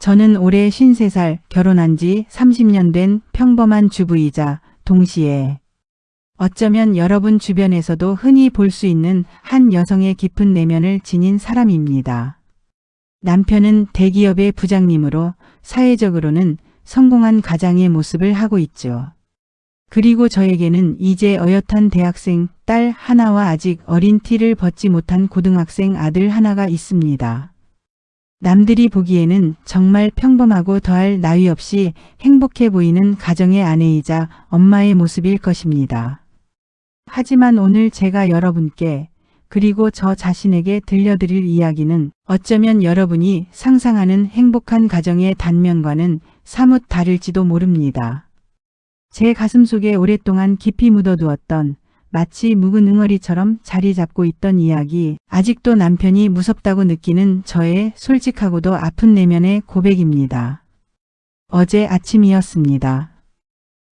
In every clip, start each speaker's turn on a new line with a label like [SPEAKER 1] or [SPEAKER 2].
[SPEAKER 1] 저는 올해 53살, 결혼한 지 30년 된 평범한 주부이자 동시에 어쩌면 여러분 주변에서도 흔히 볼 수 있는 한 여성의 깊은 내면을 지닌 사람입니다. 남편은 대기업의 부장님으로 사회적으로는 성공한 가장의 모습을 하고 있죠. 그리고 저에게는 이제 어엿한 대학생 딸 하나와 아직 어린 티를 벗지 못한 고등학생 아들 하나가 있습니다. 남들이 보기에는 정말 평범하고 더할 나위 없이 행복해 보이는 가정의 아내이자 엄마의 모습일 것입니다. 하지만 오늘 제가 여러분께 그리고 저 자신에게 들려드릴 이야기는 어쩌면 여러분이 상상하는 행복한 가정의 단면과는 사뭇 다를지도 모릅니다. 제 가슴속에 오랫동안 깊이 묻어두었던 마치 묵은 응어리처럼 자리 잡고 있던 이야기, 아직도 남편이 무섭다고 느끼는 저의 솔직하고도 아픈 내면의 고백입니다. 어제 아침이었습니다.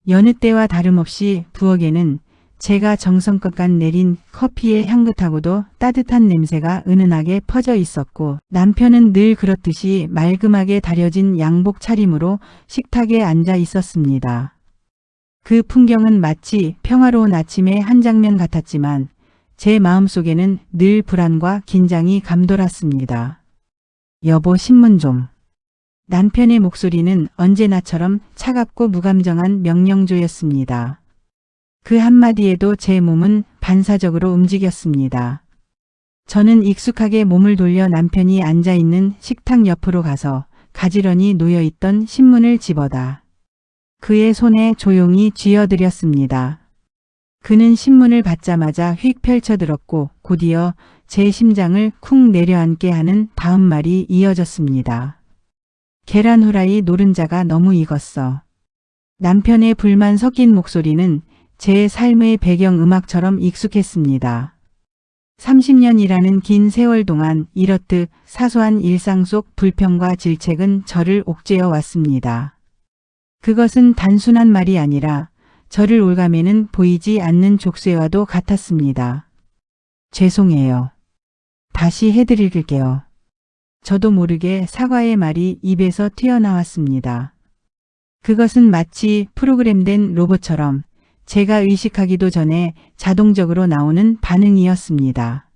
[SPEAKER 1] 여느 때와 다름없이 부엌에는 제가 정성껏 간 내린 커피의 향긋하고도 따뜻한 냄새가 은은하게 퍼져 있었고, 남편은 늘 그렇듯이 말끔하게 다려진 양복 차림으로 식탁에 앉아 있었습니다. 그 풍경은 마치 평화로운 아침의 한 장면 같았지만 제 마음속에는 늘 불안과 긴장이 감돌았습니다. 여보, 신문 좀. 남편의 목소리는 언제나처럼 차갑고 무감정한 명령조였습니다. 그 한마디에도 제 몸은 반사적으로 움직였습니다. 저는 익숙하게 몸을 돌려 남편이 앉아있는 식탁 옆으로 가서 가지런히 놓여있던 신문을 집어다 그의 손에 조용히 쥐어드렸습니다. 그는 신문을 받자마자 휙 펼쳐들었고 곧이어 제 심장을 쿵 내려앉게 하는 다음 말이 이어졌습니다. 계란 후라이 노른자가 너무 익었어. 남편의 불만 섞인 목소리는 제 삶의 배경음악처럼 익숙했습니다. 30년이라는 긴 세월 동안 이렇듯 사소한 일상 속 불평과 질책은 저를 옥죄어 왔습니다. 그것은 단순한 말이 아니라 저를 올가매는 보이지 않는 족쇄와도 같았습니다. 죄송해요. 다시 해드릴게요. 저도 모르게 사과의 말이 입에서 튀어나왔습니다. 그것은 마치 프로그램된 로봇처럼 제가 의식하기도 전에 자동적으로 나오는 반응이었습니다.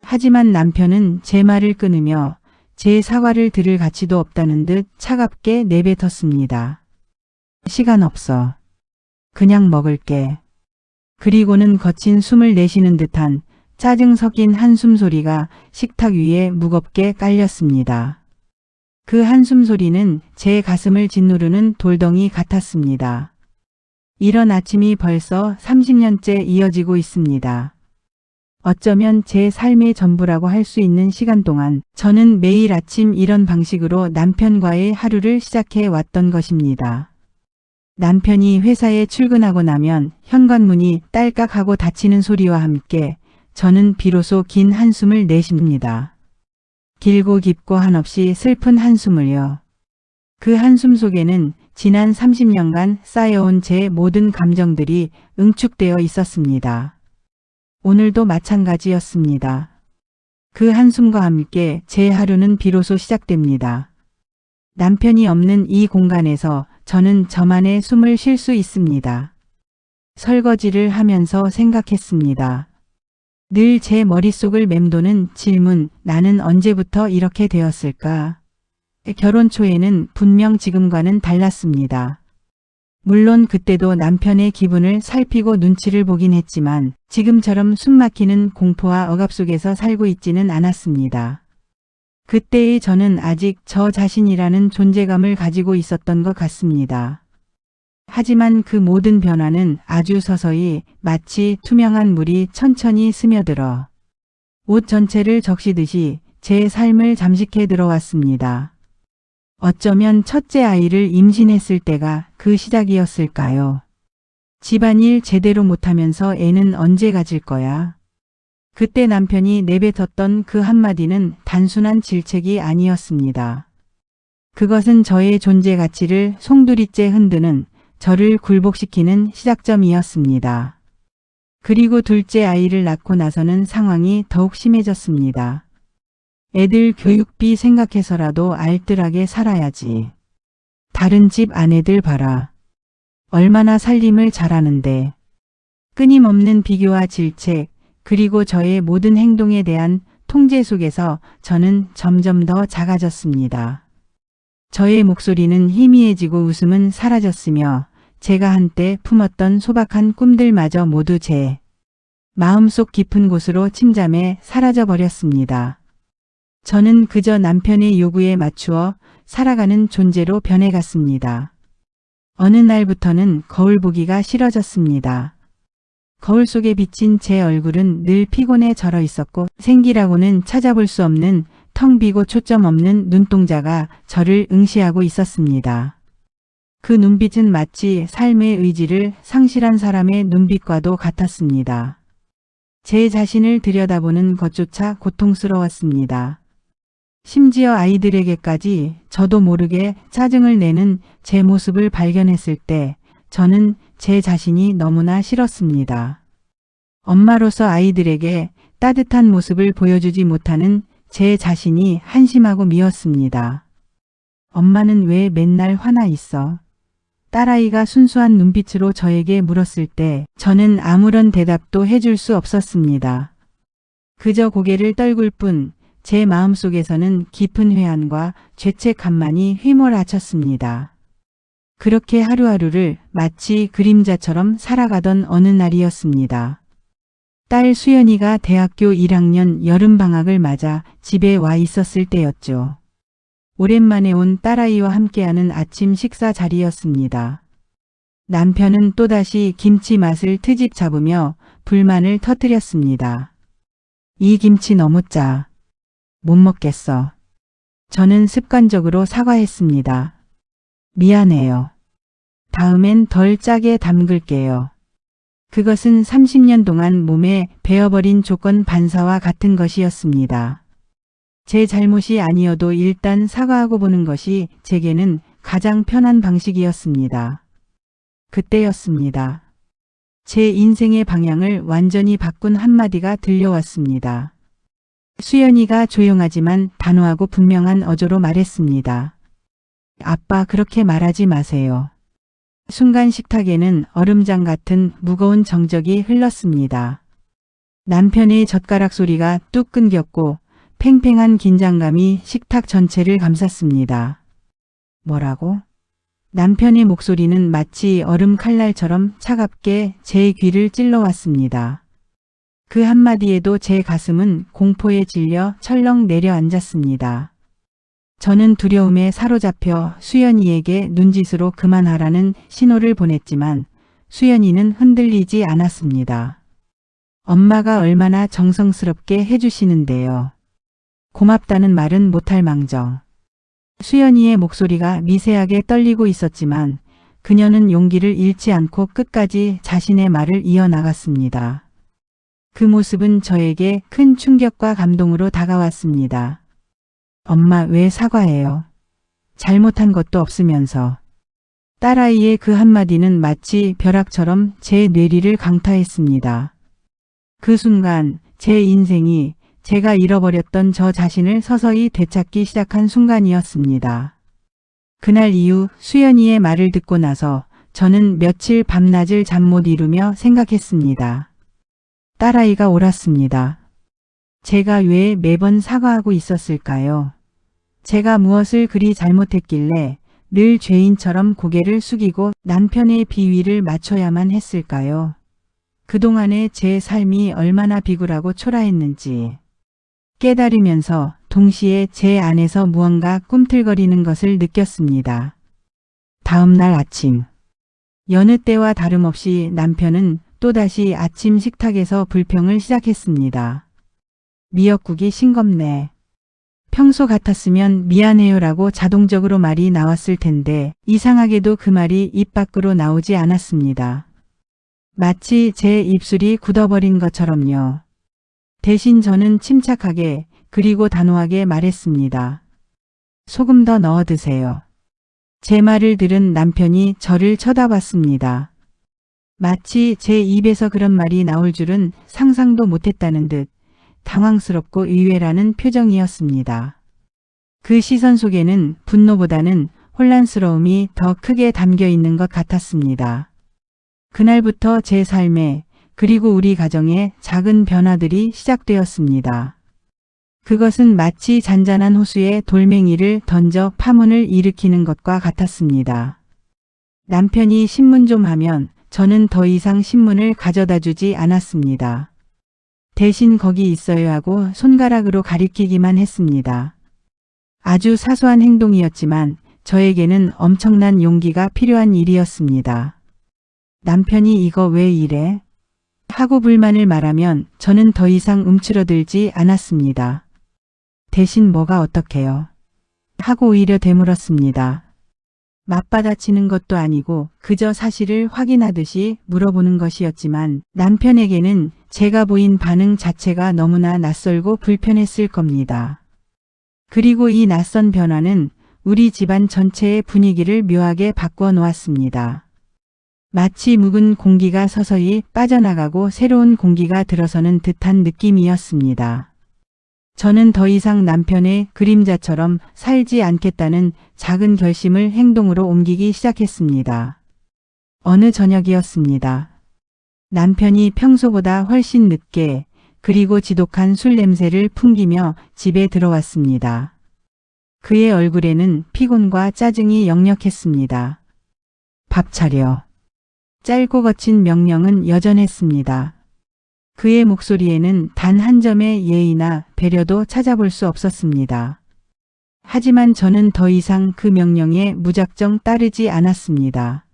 [SPEAKER 1] 하지만 남편은 제 말을 끊으며 제 사과를 들을 가치도 없다는 듯 차갑게 내뱉었습니다. 시간 없어. 그냥 먹을게. 그리고는 거친 숨을 내쉬는 듯한 짜증 섞인 한숨 소리가 식탁 위에 무겁게 깔렸습니다. 그 한숨 소리는 제 가슴을 짓누르는 돌덩이 같았습니다. 이런 아침이 벌써 30년째 이어지고 있습니다. 어쩌면 제 삶의 전부라고 할 수 있는 시간 동안 저는 매일 아침 이런 방식으로 남편과의 하루를 시작해 왔던 것입니다. 남편이 회사에 출근하고 나면 현관문이 딸깍하고 닫히는 소리와 함께 저는 비로소 긴 한숨을 내쉽니다. 길고 깊고 한없이 슬픈 한숨을요. 그 한숨 속에는 지난 30년간 쌓여온 제 모든 감정들이 응축되어 있었습니다. 오늘도 마찬가지였습니다. 그 한숨과 함께 제 하루는 비로소 시작됩니다. 남편이 없는 이 공간에서 저는 저만의 숨을 쉴 수 있습니다. 설거지를 하면서 생각했습니다. 늘 제 머릿속을 맴도는 질문, 나는 언제부터 이렇게 되었을까? 결혼 초에는 분명 지금과는 달랐습니다. 물론 그때도 남편의 기분을 살피고 눈치를 보긴 했지만 지금처럼 숨막히는 공포와 억압 속에서 살고 있지는 않았습니다. 그때의 저는 아직 저 자신이라는 존재감을 가지고 있었던 것 같습니다. 하지만 그 모든 변화는 아주 서서히 마치 투명한 물이 천천히 스며들어 옷 전체를 적시듯이 제 삶을 잠식해 들어왔습니다. 어쩌면 첫째 아이를 임신했을 때가 그 시작이었을까요? 집안일 제대로 못하면서 애는 언제 가질 거야? 그때 남편이 내뱉었던 그 한마디는 단순한 질책이 아니었습니다. 그것은 저의 존재 가치를 송두리째 흔드는, 저를 굴복시키는 시작점이었습니다. 그리고 둘째 아이를 낳고 나서는 상황이 더욱 심해졌습니다. 애들 교육비 생각해서라도 알뜰하게 살아야지. 다른 집 아내들 봐라. 얼마나 살림을 잘하는데. 끊임없는 비교와 질책, 그리고 저의 모든 행동에 대한 통제 속에서 저는 점점 더 작아졌습니다. 저의 목소리는 희미해지고 웃음은 사라졌으며 제가 한때 품었던 소박한 꿈들마저 모두 제 마음속 깊은 곳으로 침잠해 사라져 버렸습니다. 저는 그저 남편의 요구에 맞추어 살아가는 존재로 변해갔습니다. 어느 날부터는 거울 보기가 싫어졌습니다. 거울 속에 비친 제 얼굴은 늘 피곤에 절어 있었고 생기라고는 찾아볼 수 없는 텅 비고 초점 없는 눈동자가 저를 응시하고 있었습니다. 그 눈빛은 마치 삶의 의지를 상실한 사람의 눈빛과도 같았습니다. 제 자신을 들여다보는 것조차 고통스러웠습니다. 심지어 아이들에게까지 저도 모르게 짜증을 내는 제 모습을 발견했을 때 저는 제 자신이 너무나 싫었습니다. 엄마로서 아이들에게 따뜻한 모습을 보여주지 못하는 제 자신이 한심하고 미웠습니다. 엄마는 왜 맨날 화나 있어? 딸아이가 순수한 눈빛으로 저에게 물었을 때 저는 아무런 대답도 해줄 수 없었습니다. 그저 고개를 떨굴 뿐 제 마음속에서는 깊은 회한과 죄책감만이 휘몰아쳤습니다. 그렇게 하루하루를 마치 그림자처럼 살아가던 어느 날이었습니다. 딸 수연이가 대학교 1학년 여름방학을 맞아 집에 와 있었을 때였죠. 오랜만에 온 딸아이와 함께하는 아침 식사 자리였습니다. 남편은 또다시 김치 맛을 트집 잡으며 불만을 터뜨렸습니다. 이 김치 너무 짜. 못 먹겠어. 저는 습관적으로 사과했습니다. 미안해요. 다음엔 덜 짜게 담글게요. 그것은 30년 동안 몸에 배어버린 조건 반사와 같은 것이었습니다. 제 잘못이 아니어도 일단 사과하고 보는 것이 제게는 가장 편한 방식이었습니다. 그때였습니다. 제 인생의 방향을 완전히 바꾼 한마디가 들려왔습니다. 수연이가 조용하지만 단호하고 분명한 어조로 말했습니다. 아빠 그렇게 말하지 마세요. 순간 식탁에는 얼음장 같은 무거운 정적이 흘렀습니다. 남편의 젓가락 소리가 뚝 끊겼고 팽팽한 긴장감이 식탁 전체를 감쌌습니다. 뭐라고? 남편의 목소리는 마치 얼음 칼날처럼 차갑게 제 귀를 찔러왔습니다. 그 한마디에도 제 가슴은 공포에 질려 철렁 내려앉았습니다. 저는 두려움에 사로잡혀 수연이에게 눈짓으로 그만하라는 신호를 보냈지만 수연이는 흔들리지 않았습니다. 엄마가 얼마나 정성스럽게 해주시는데요. 고맙다는 말은 못할 망정. 수연이의 목소리가 미세하게 떨리고 있었지만 그녀는 용기를 잃지 않고 끝까지 자신의 말을 이어나갔습니다. 그 모습은 저에게 큰 충격과 감동으로 다가왔습니다. 엄마 왜 사과해요? 잘못한 것도 없으면서. 딸아이의 그 한마디는 마치 벼락처럼 제 뇌리를 강타했습니다. 그 순간 제 인생이 제가 잃어버렸던 저 자신을 서서히 되찾기 시작한 순간이었습니다. 그날 이후 수연이의 말을 듣고 나서 저는 며칠 밤낮을 잠 못 이루며 생각했습니다. 딸아이가 옳았습니다. 제가 왜 매번 사과하고 있었을까요? 제가 무엇을 그리 잘못했길래 늘 죄인처럼 고개를 숙이고 남편의 비위를 맞춰야만 했을까요? 그동안의 제 삶이 얼마나 비굴하고 초라했는지 깨달으면서 동시에 제 안에서 무언가 꿈틀거리는 것을 느꼈습니다. 다음 날 아침. 여느 때와 다름없이 남편은 또다시 아침 식탁에서 불평을 시작했습니다. 미역국이 싱겁네. 평소 같았으면 미안해요라고 자동적으로 말이 나왔을 텐데 이상하게도 그 말이 입 밖으로 나오지 않았습니다. 마치 제 입술이 굳어버린 것처럼요. 대신 저는 침착하게 그리고 단호하게 말했습니다. 소금 더 넣어 드세요. 제 말을 들은 남편이 저를 쳐다봤습니다. 마치 제 입에서 그런 말이 나올 줄은 상상도 못했다는 듯 당황스럽고 의외라는 표정이었습니다. 그 시선 속에는 분노보다는 혼란스러움이 더 크게 담겨 있는 것 같았습니다. 그날부터 제 삶에 그리고 우리 가정에 작은 변화들이 시작되었습니다. 그것은 마치 잔잔한 호수에 돌멩이를 던져 파문을 일으키는 것과 같았습니다. 남편이 신문 좀 하면 저는 더 이상 신문을 가져다 주지 않았습니다. 대신 거기 있어야 하고 손가락으로 가리키기만 했습니다. 아주 사소한 행동이었지만 저에게는 엄청난 용기가 필요한 일이었습니다. 남편이 이거 왜 이래? 하고 불만을 말하면 저는 더 이상 움츠러들지 않았습니다. 대신 뭐가 어떡해요? 하고 오히려 되물었습니다. 맞받아치는 것도 아니고 그저 사실을 확인하듯이 물어보는 것이었지만 남편에게는 제가 보인 반응 자체가 너무나 낯설고 불편했을 겁니다. 그리고 이 낯선 변화는 우리 집안 전체의 분위기를 묘하게 바꿔 놓았습니다. 마치 묵은 공기가 서서히 빠져나가고 새로운 공기가 들어서는 듯한 느낌이었습니다. 저는 더 이상 남편의 그림자처럼 살지 않겠다는 작은 결심을 행동으로 옮기기 시작했습니다. 어느 저녁이었습니다. 남편이 평소보다 훨씬 늦게 그리고 지독한 술 냄새를 풍기며 집에 들어왔습니다. 그의 얼굴에는 피곤과 짜증이 역력했습니다. 밥 차려. 짧고 거친 명령은 여전했습니다. 그의 목소리에는 단 한 점의 예의나 배려도 찾아볼 수 없었습니다. 하지만 저는 더 이상 그 명령에 무작정 따르지 않았습니다.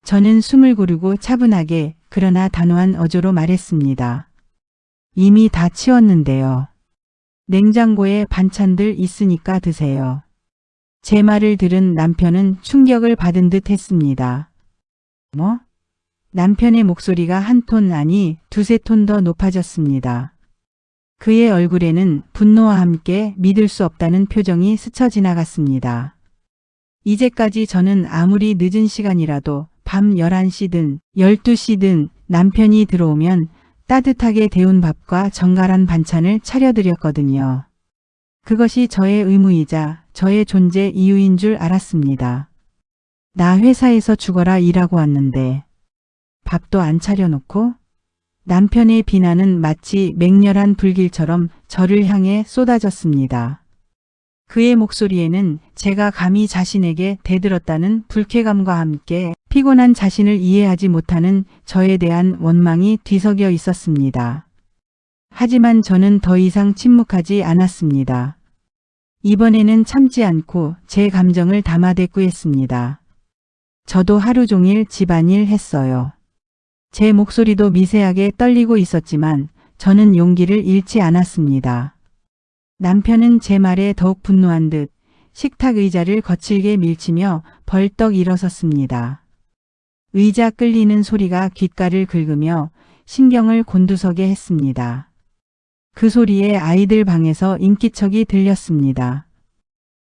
[SPEAKER 1] 저는 숨을 고르고 차분하게 그러나 단호한 어조로 말했습니다. 이미 다 치웠는데요. 냉장고에 반찬들 있으니까 드세요. 제 말을 들은 남편은 충격을 받은 듯 했습니다. 뭐? 남편의 목소리가 한 톤 아니 두세 톤 더 높아졌습니다. 그의 얼굴에는 분노와 함께 믿을 수 없다는 표정이 스쳐 지나갔습니다. 이제까지 저는 아무리 늦은 시간이라도 밤 11시든 12시든 남편이 들어오면 따뜻하게 데운 밥과 정갈한 반찬을 차려드렸거든요. 그것이 저의 의무이자 저의 존재 이유인 줄 알았습니다. 나 회사에서 죽어라 일하고 왔는데 밥도 안 차려놓고? 남편의 비난은 마치 맹렬한 불길처럼 저를 향해 쏟아졌습니다. 그의 목소리에는 제가 감히 자신에게 대들었다는 불쾌감과 함께 피곤한 자신을 이해하지 못하는 저에 대한 원망이 뒤섞여 있었습니다. 하지만 저는 더 이상 침묵하지 않았습니다. 이번에는 참지 않고 제 감정을 담아대꾸했습니다. 저도 하루 종일 집안일 했어요. 제 목소리도 미세하게 떨리고 있었지만 저는 용기를 잃지 않았습니다. 남편은 제 말에 더욱 분노한 듯 식탁 의자를 거칠게 밀치며 벌떡 일어섰습니다. 의자 끌리는 소리가 귓가를 긁으며 신경을 곤두서게 했습니다. 그 소리에 아이들 방에서 인기척이 들렸습니다.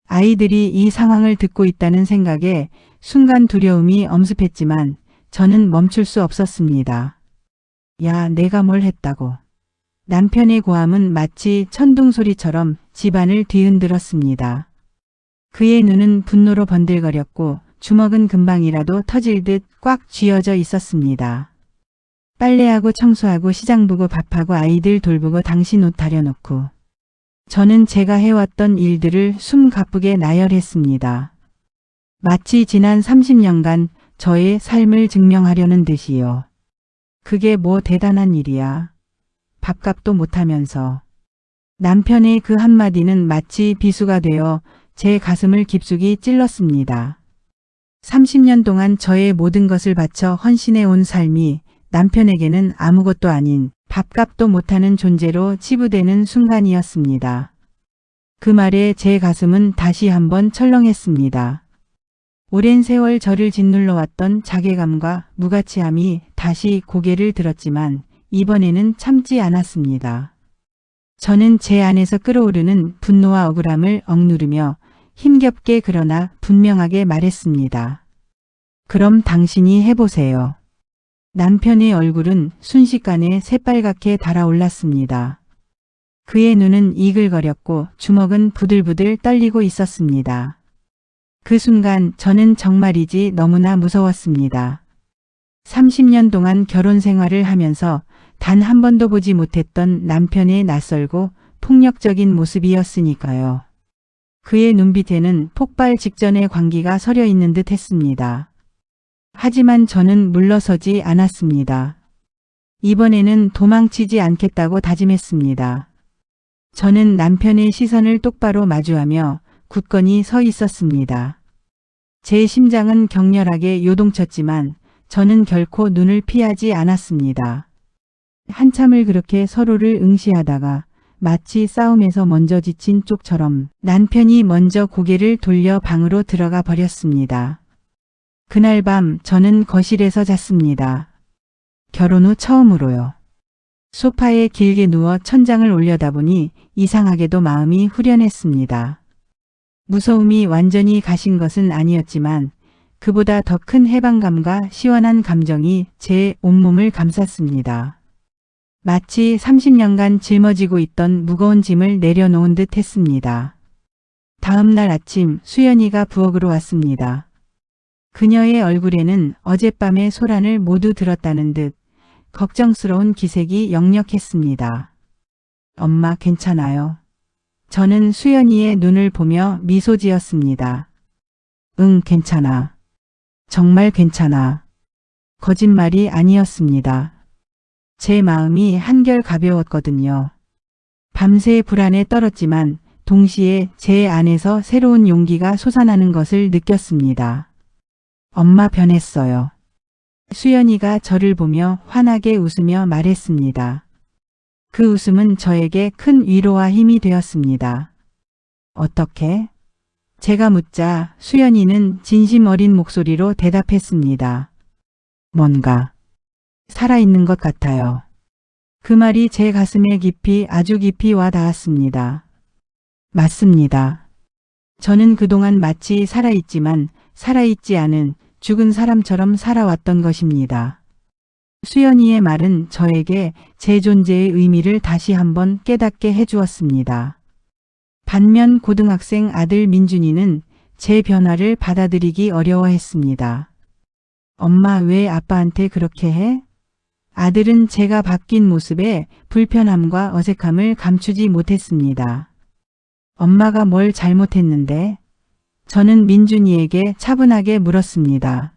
[SPEAKER 1] 아이들이 이 상황을 듣고 있다는 생각에 순간 두려움이 엄습했지만 저는 멈출 수 없었습니다. 야, 내가 뭘 했다고. 남편의 고함은 마치 천둥소리처럼 집안을 뒤흔들었습니다. 그의 눈은 분노로 번들거렸고 주먹은 금방이라도 터질 듯 꽉 쥐어져 있었습니다. 빨래하고 청소하고 시장 보고 밥하고 아이들 돌보고 당신 옷 다려놓고. 저는 제가 해왔던 일들을 숨 가쁘게 나열했습니다. 마치 지난 30년간 저의 삶을 증명하려는 듯이요. 그게 뭐 대단한 일이야. 밥값도 못하면서. 남편의 그 한마디는 마치 비수가 되어 제 가슴을 깊숙이 찔렀습니다. 30년 동안 저의 모든 것을 바쳐 헌신해 온 삶이 남편에게는 아무것도 아닌 밥값도 못하는 존재로 치부되는 순간이었습니다. 그 말에 제 가슴은 다시 한번 철렁했습니다. 오랜 세월 저를 짓눌러 왔던 자괴감과 무가치함이 다시 고개를 들었지만 이번에는 참지 않았습니다. 저는 제 안에서 끓어오르는 분노와 억울함을 억누르며 힘겹게 그러나 분명하게 말했습니다. 그럼 당신이 해보세요. 남편의 얼굴은 순식간에 새빨갛게 달아올랐습니다. 그의 눈은 이글거렸고 주먹은 부들부들 떨리고 있었습니다. 그 순간 저는 정말이지 너무나 무서웠습니다. 30년 동안 결혼 생활을 하면서 단 한 번도 보지 못했던 남편의 낯설고 폭력적인 모습이었으니까요. 그의 눈빛에는 폭발 직전의 광기가 서려 있는 듯 했습니다. 하지만 저는 물러서지 않았습니다. 이번에는 도망치지 않겠다고 다짐했습니다. 저는 남편의 시선을 똑바로 마주하며 굳건히 서 있었습니다. 제 심장은 격렬하게 요동쳤지만 저는 결코 눈을 피하지 않았습니다. 한참을 그렇게 서로를 응시하다가 마치 싸움에서 먼저 지친 쪽처럼 남편이 먼저 고개를 돌려 방으로 들어가 버렸습니다. 그날 밤 저는 거실에서 잤습니다. 결혼 후 처음으로요. 소파에 길게 누워 천장을 올려다보니 이상하게도 마음이 후련했습니다. 무서움이 완전히 가신 것은 아니었지만 그보다 더 큰 해방감과 시원한 감정이 제 온몸을 감쌌습니다. 마치 30년간 짊어지고 있던 무거운 짐을 내려놓은 듯 했습니다. 다음 날 아침 수연이가 부엌으로 왔습니다. 그녀의 얼굴에는 어젯밤의 소란을 모두 들었다는 듯 걱정스러운 기색이 역력했습니다. 엄마 괜찮아요? 저는 수연이의 눈을 보며 미소 지었습니다. 응, 괜찮아. 정말 괜찮아. 거짓말이 아니었습니다. 제 마음이 한결 가벼웠거든요. 밤새 불안에 떨었지만 동시에 제 안에서 새로운 용기가 솟아나는 것을 느꼈습니다. 엄마 변했어요. 수연이가 저를 보며 환하게 웃으며 말했습니다. 그 웃음은 저에게 큰 위로와 힘이 되었습니다. 어떻게? 제가 묻자 수연이는 진심 어린 목소리로 대답했습니다. 뭔가 살아있는 것 같아요. 그 말이 제 가슴에 깊이 아주 깊이 와 닿았습니다. 맞습니다. 저는 그동안 마치 살아있지만 살아있지 않은 죽은 사람처럼 살아왔던 것입니다. 수연이의 말은 저에게 제 존재의 의미를 다시 한번 깨닫게 해주었습니다. 반면 고등학생 아들 민준이는 제 변화를 받아들이기 어려워했습니다. 엄마 왜 아빠한테 그렇게 해? 아들은 제가 바뀐 모습에 불편함과 어색함을 감추지 못했습니다. 엄마가 뭘 잘못했는데? 저는 민준이에게 차분하게 물었습니다.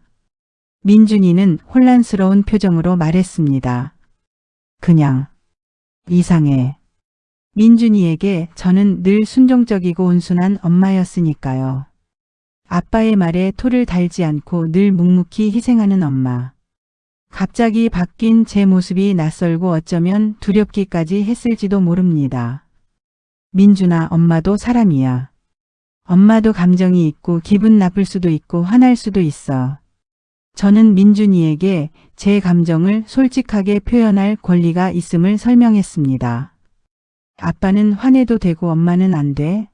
[SPEAKER 1] 민준이는 혼란스러운 표정으로 말했습니다. 그냥 이상해. 민준이에게 저는 늘 순종적이고 온순한 엄마였으니까요. 아빠의 말에 토를 달지 않고 늘 묵묵히 희생하는 엄마. 갑자기 바뀐 제 모습이 낯설고 어쩌면 두렵기까지 했을지도 모릅니다. 민준아, 엄마도 사람이야. 엄마도 감정이 있고 기분 나쁠 수도 있고 화날 수도 있어. 저는 민준이에게 제 감정을 솔직하게 표현할 권리가 있음을 설명했습니다. 아빠는 화내도 되고 엄마는 안 돼?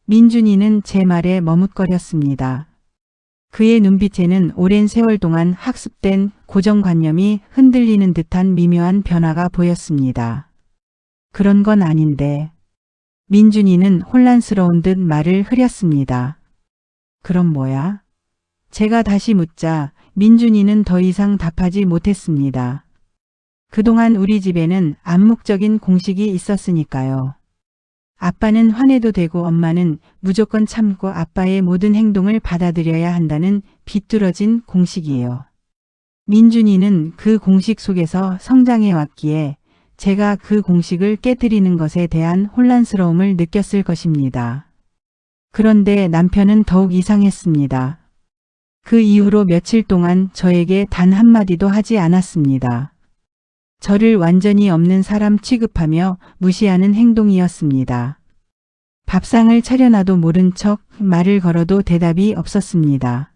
[SPEAKER 1] 민준이는 제 말에 머뭇거렸습니다. 그의 눈빛에는 오랜 세월 동안 학습된 고정관념이 흔들리는 듯한 미묘한 변화가 보였습니다. 그런 건 아닌데. 민준이는 혼란스러운 듯 말을 흐렸습니다. 그럼 뭐야? 제가 다시 묻자 민준이는 더 이상 답하지 못했습니다. 그동안 우리 집에는 암묵적인 공식이 있었으니까요. 아빠는 화내도 되고 엄마는 무조건 참고 아빠의 모든 행동을 받아들여야 한다는 비뚤어진 공식이에요. 민준이는 그 공식 속에서 성장해 왔기에 제가 그 공식을 깨뜨리는 것에 대한 혼란스러움을 느꼈을 것입니다. 그런데 남편은 더욱 이상했습니다. 그 이후로 며칠 동안 저에게 단 한마디도 하지 않았습니다. 저를 완전히 없는 사람 취급하며 무시하는 행동이었습니다. 밥상을 차려놔도 모른 척 말을 걸어도 대답이 없었습니다.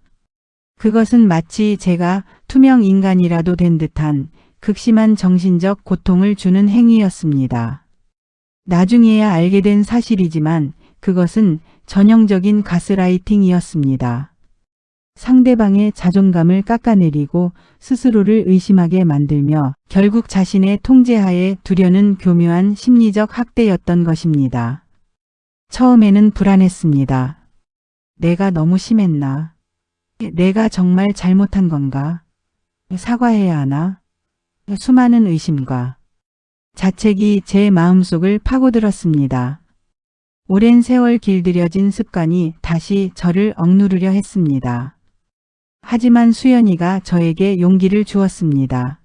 [SPEAKER 1] 그것은 마치 제가 투명 인간이라도 된 듯한 극심한 정신적 고통을 주는 행위였습니다. 나중에야 알게 된 사실이지만 그것은 전형적인 가스라이팅이었습니다. 상대방의 자존감을 깎아내리고 스스로를 의심하게 만들며 결국 자신의 통제하에 두려는 교묘한 심리적 학대였던 것입니다. 처음에는 불안했습니다. 내가 너무 심했나? 내가 정말 잘못한 건가? 사과해야 하나? 수많은 의심과 자책이 제 마음속을 파고들었습니다. 오랜 세월 길들여진 습관이 다시 저를 억누르려 했습니다. 하지만 수연이가 저에게 용기를 주었습니다.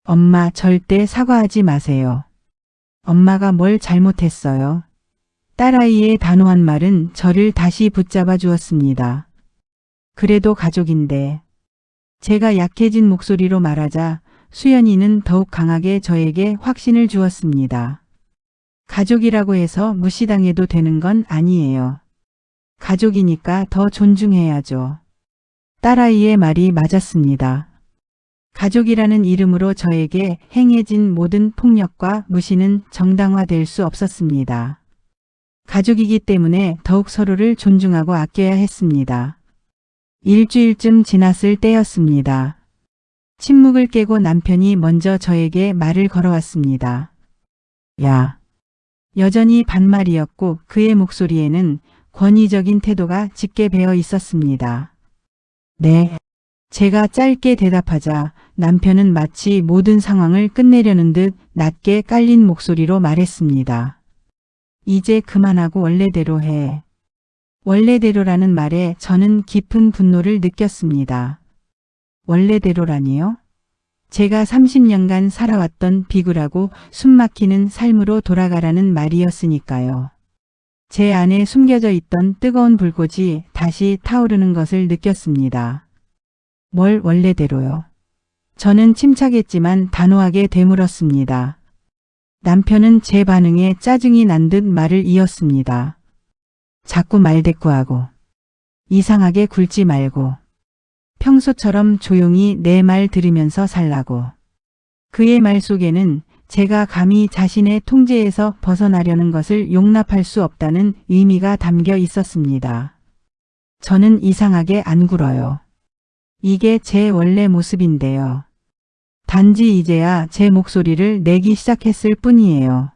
[SPEAKER 1] 엄마, 절대 사과하지 마세요. 엄마가 뭘 잘못했어요? 딸아이의 단호한 말은 저를 다시 붙잡아 주었습니다. 그래도 가족인데. 제가 약해진 목소리로 말하자 수연이는 더욱 강하게 저에게 확신을 주었습니다. 가족이라고 해서 무시당해도 되는 건 아니에요. 가족이니까 더 존중해야죠. 딸아이의 말이 맞았습니다. 가족이라는 이름으로 저에게 행해진 모든 폭력과 무시는 정당화될 수 없었습니다. 가족이기 때문에 더욱 서로를 존중하고 아껴야 했습니다. 일주일쯤 지났을 때였습니다. 침묵을 깨고 남편이 먼저 저에게 말을 걸어왔습니다. 야. 여전히 반말이었고 그의 목소리에는 권위적인 태도가 짙게 배어 있었습니다. 네. 제가 짧게 대답하자 남편은 마치 모든 상황을 끝내려는 듯 낮게 깔린 목소리로 말했습니다. 이제 그만하고 원래대로 해. 원래대로라는 말에 저는 깊은 분노를 느꼈습니다. 원래대로라니요? 제가 30년간 살아왔던 비굴하고 숨막히는 삶으로 돌아가라는 말이었으니까요. 제 안에 숨겨져 있던 뜨거운 불꽃이 다시 타오르는 것을 느꼈습니다. 뭘 원래대로요? 저는 침착했지만 단호하게 되물었습니다. 남편은 제 반응에 짜증이 난 듯 말을 이었습니다. 자꾸 말대꾸하고 이상하게 굴지 말고 평소처럼 조용히 내 말 들으면서 살라고. 그의 말 속에는 제가 감히 자신의 통제에서 벗어나려는 것을 용납할 수 없다는 의미가 담겨 있었습니다. 저는 이상하게 안 굴어요. 이게 제 원래 모습인데요. 단지 이제야 제 목소리를 내기 시작했을 뿐이에요.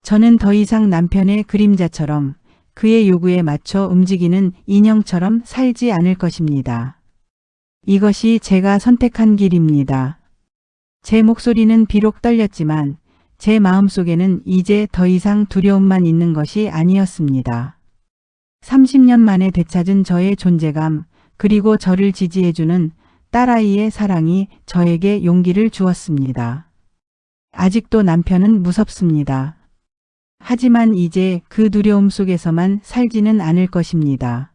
[SPEAKER 1] 저는 더 이상 남편의 그림자처럼 그의 요구에 맞춰 움직이는 인형처럼 살지 않을 것입니다. 이것이 제가 선택한 길입니다. 제 목소리는 비록 떨렸지만 제 마음속에는 이제 더 이상 두려움만 있는 것이 아니었습니다. 30년 만에 되찾은 저의 존재감, 그리고 저를 지지해주는 딸아이의 사랑이 저에게 용기를 주었습니다. 아직도 남편은 무섭습니다. 하지만 이제 그 두려움 속에서만 살지는 않을 것입니다.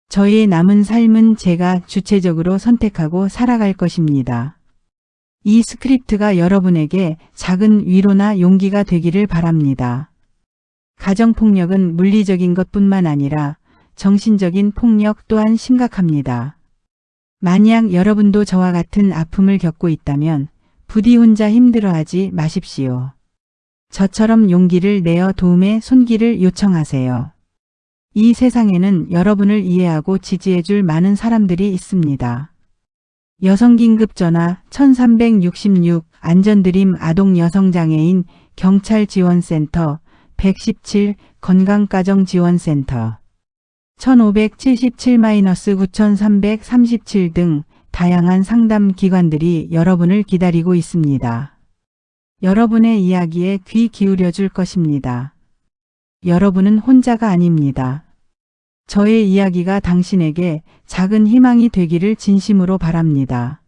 [SPEAKER 1] 저의 남은 삶은 제가 주체적으로 선택하고 살아갈 것입니다. 이 스크립트가 여러분에게 작은 위로나 용기가 되기를 바랍니다. 가정폭력은 물리적인 것뿐만 아니라 정신적인 폭력 또한 심각합니다. 만약 여러분도 저와 같은 아픔을 겪고 있다면 부디 혼자 힘들어하지 마십시오. 저처럼 용기를 내어 도움의 손길을 요청하세요. 이 세상에는 여러분을 이해하고 지지해줄 많은 사람들이 있습니다. 여성긴급전화 1366 안전드림 아동여성장애인 경찰지원센터 117 건강가정지원센터 1577-9337 등 다양한 상담 기관들이 여러분을 기다리고 있습니다. 여러분의 이야기에 귀 기울여 줄 것입니다. 여러분은 혼자가 아닙니다. 저의 이야기가 당신에게 작은 희망이 되기를 진심으로 바랍니다.